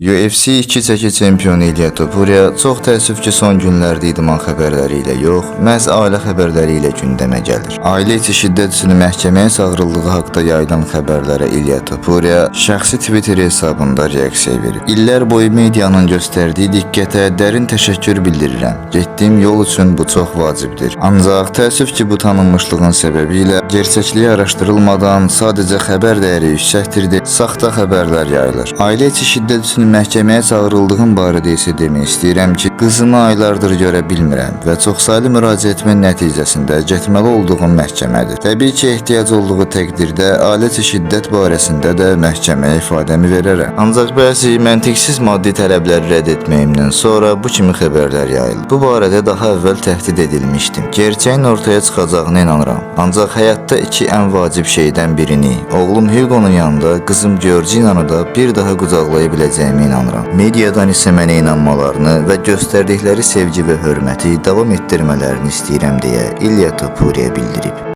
UFC 2 çəki çempionu İlya Topuria çox təəssüf ki, son günlərdə idman xəbərləri ilə yox, məhz ailə xəbərləri ilə gündəmə gəlir. Ailə içi şiddət üstünü məhkəməyə çağırıldığı haqda yayılan xəbərlərə İlya Topuria şəxsi Twitter hesabında reaksiya verib. İllər boyu medianın göstərdiyi diqqətə dərin təşəkkür bildirirəm. Getdiyim yol üçün bu çox vacibdir. Ancaq təəssüf ki, bu tanınmışlığın səbəbi ilə gerçəkliyi araşdırılmadan sadəcə xəbər dəyəri yüksəkdir deyə saxta xəbərlər yayılır. Ailə içi şiddət üstünü məhkəməyə çağırıldığım barədə isə demək istəyirəm ki, qızımı aylardır görə bilmirəm və çoxsaylı müraciətimin nəticəsində getməli olduğum məhkəmədir. Təbii ki, ehtiyac olduğu təqdirdə ailə içi şiddət barəsində də məhkəməyə ifadəmi verərəm. Ancaq bəzi məntiqsiz maddi tələbləri rədd etməyimdən sonra bu kimi xəbərlər yayıldı. Bu barədə daha əvvəl təhdid edilmişdim. Gerçəyin ortaya çıxacağına inanıram. Ancaq həyatda iki ən vacib şeydən birini, oğlum Hugo'nun yanında qızım Georgina'nı da bir daha qucaqlaya biləcəyimi inanıram. Mediadan isə mənə inanmalarını və göstərdikləri sevgi və hörməti davam etdirmələrini istəyirəm deyə İlya Topuria bildirib.